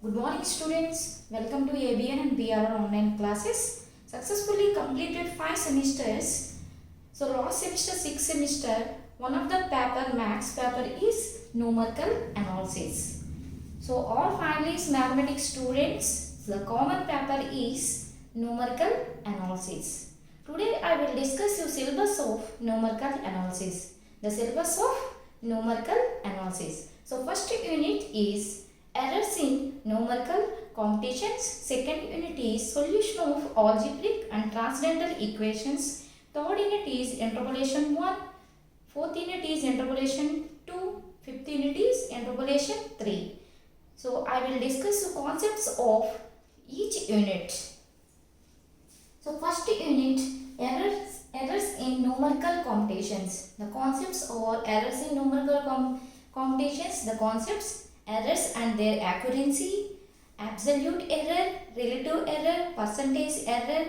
Good morning students. Welcome to ABN and BRR online classes. Successfully completed 5 semesters. So last semester 6 semester one of the maths paper is numerical analysis. So all finalists mathematics students, the common paper is numerical analysis. Today I will discuss your syllabus of numerical analysis. The syllabus of numerical analysis. So first unit is errors in numerical computations. Second unit is solution of algebraic and transcendental equations. Third unit is interpolation 1. Fourth unit is interpolation 2. Fifth unit is interpolation 3. So I will discuss the concepts of each unit. So first unit, errors in numerical computations. The concepts or errors in numerical computations. The concepts: errors and their accuracy, absolute error, relative error, percentage error,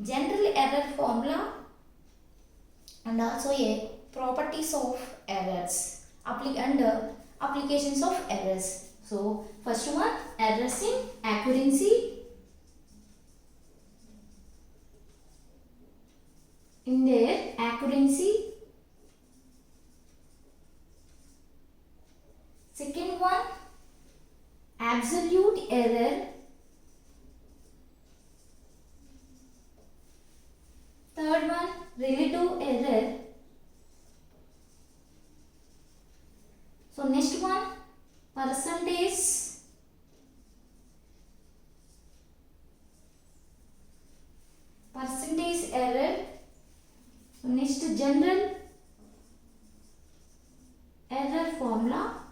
general error formula, and also a properties of errors and applications of errors. So first one, errors in accuracy. In their accuracy. Second one, absolute error. Third one, relative error. So next one, percentage error. So next, general error formula.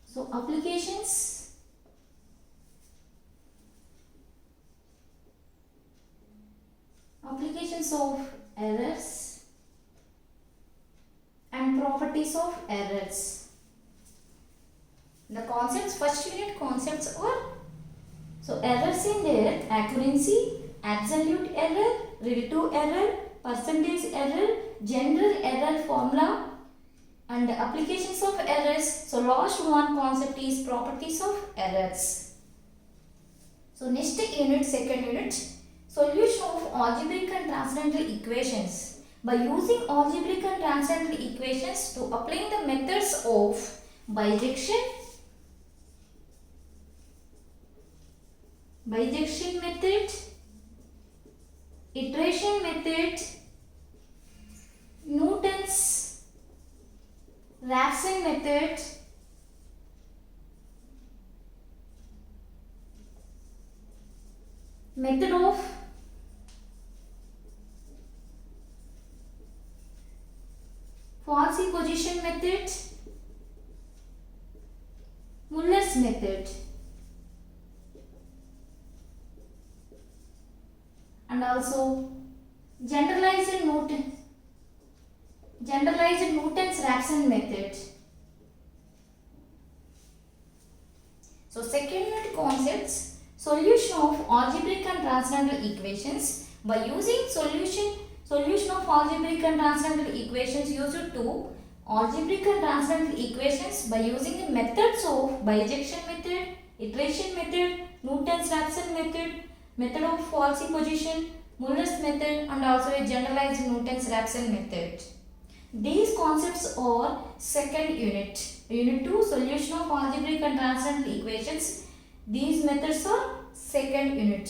So applications, of errors and properties of errors. The concepts, first unit concepts are, so errors in their accuracy, absolute error, relative error, percentage error, general error formula, and the applications of errors. So last one concept is properties of errors. So next unit, second unit, solution of algebraic and transcendental equations. By using algebraic and transcendental equations to applying the methods of bijection method, iteration method, Newton's Raphson method, method of false position method, Muller's method, and also generalized Newton's Raphson method. So second unit concepts, solution of algebraic and transcendental equations. By using solution of algebraic and transcendental equations used to algebraic and transcendental equations by using the methods of bijection method, iteration method, Newton's Raphson method, method of false position, Muller's method, and also a generalized Newton's Raphson method. These concepts are second unit. Unit 2, solution of algebraic and transcendental equations. These methods are second unit.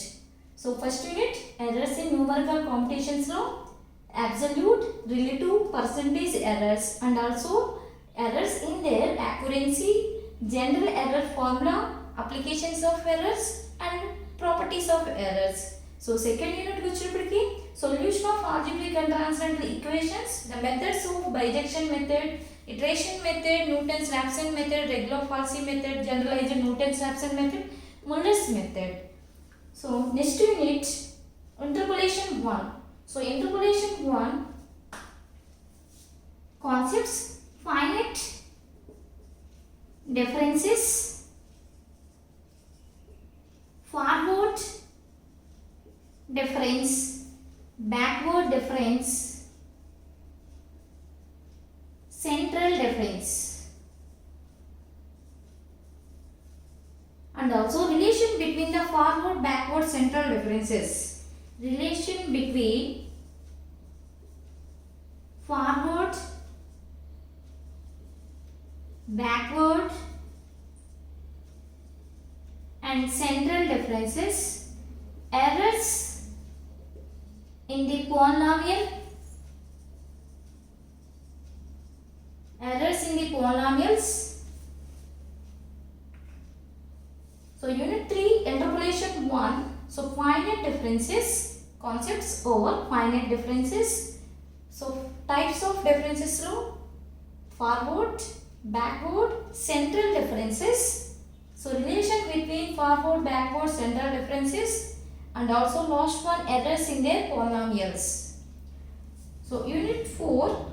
So first unit, errors in numerical computations law, absolute, relative, percentage errors, and also errors in their accuracy, general error formula, applications of errors, and properties of errors. So second unit which will be solution of algebraic and transcendental equations, the methods of bijection method, iteration method, Newton's Raphson method, regular false method, generalized Newton's Raphson method, Muller's method. So next unit, interpolation 1. So interpolation 1 concepts: finite differences, forward difference, backward difference, central difference. backward central differences. Relation between forward, backward and central differences. Errors in the polynomial. Errors in the polynomials. So unit 3 interpolation 1. So finite differences, concepts over finite differences. So types of differences through forward, backward, central differences. So relation between forward, backward, central differences, and also last one, errors in their polynomials. So unit 4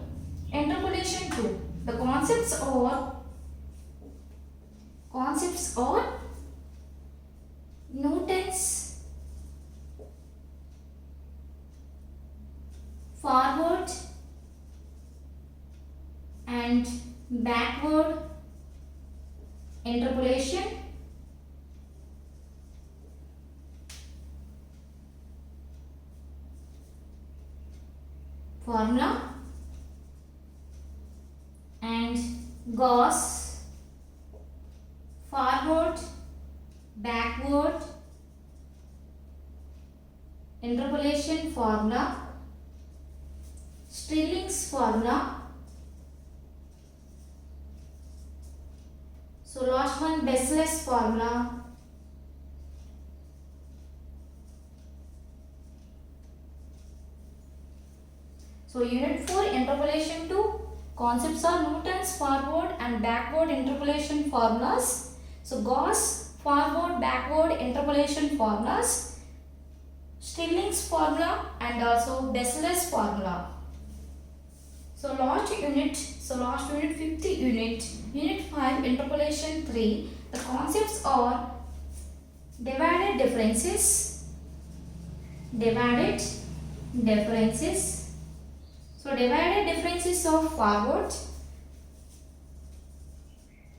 interpolation 2. The concepts are Newton's forward and backward interpolation, formula, and Gauss forward, backward interpolation formula, Stirling's formula. So last one, Bessel's formula. So unit 4 interpolation 2. Concepts are Newton's forward and backward interpolation formulas. So Gauss forward, backward interpolation formulas, Stirling's formula, and also Bessel's formula. So last unit, fifth unit, unit 5 interpolation 3. The concepts are divided differences. So divided differences of forward,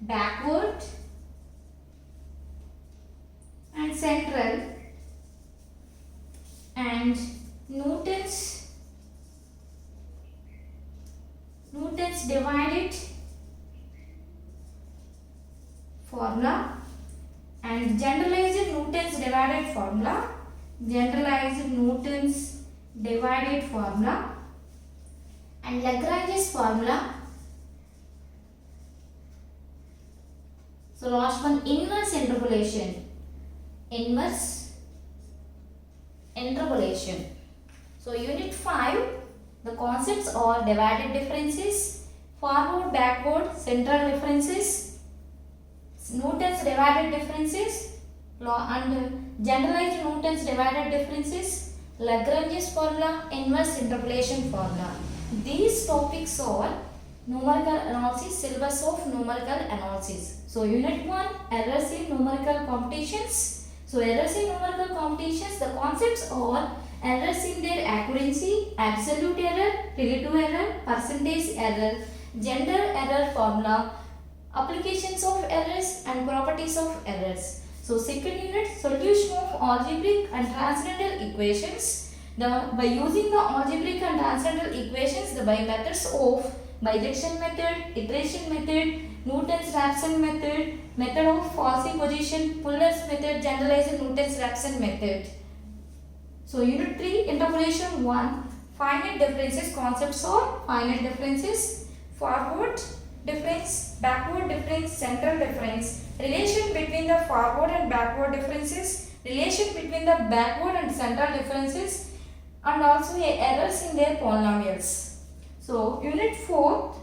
backward and central, and Newton's divided formula and generalized Newton's divided formula, and Lagrange's formula. So last one, inverse interpolation. So unit 5, the concepts are divided differences, forward, backward, central differences, Newton's divided differences, and generalized Newton's divided differences, Lagrange's formula, inverse interpolation formula. These topics are numerical analysis, syllabus of numerical analysis. So unit 1, errors in numerical computations. So errors in numerical computations, the concepts are errors in their accuracy, absolute error, relative error, percentage error, gender error formula, applications of errors and properties of errors. So second unit, solution of algebraic and transcendental equations. By using the algebraic and transcendental equations, by methods of bijection method, iteration method, Newton's-Raphson method, method of false position, Fuller's method, generalized Newton's-Raphson method. So unit 3 interpolation 1, finite differences. Concepts are finite differences, forward difference, backward difference, central difference, relation between the forward and backward differences, relation between the backward and central differences, and also errors in their polynomials. So unit 4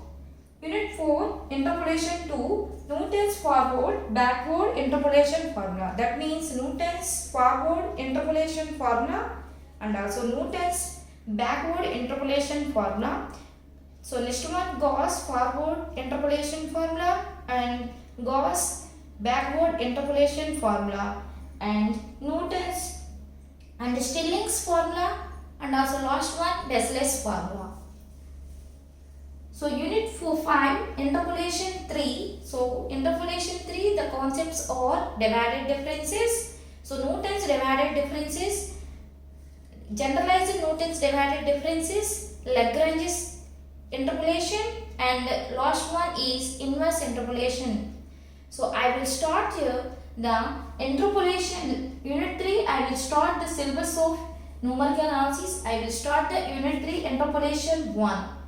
interpolation 2, Newton's forward backward interpolation formula. That means Newton's forward interpolation formula and also Newton's backward interpolation formula. So next one, Gauss forward interpolation formula and Gauss backward interpolation formula, and Newton's and Stirling's formula, and also last one, Bessel's formula. So unit 5 interpolation 3. So interpolation 3, the concepts are divided differences. So Newton's divided differences, generalized Newton's divided differences, Lagrange's interpolation, and last one is inverse interpolation. So I will start here the interpolation unit 3. I will start the syllabus of numerical analysis. I will start the unit 3 interpolation 1.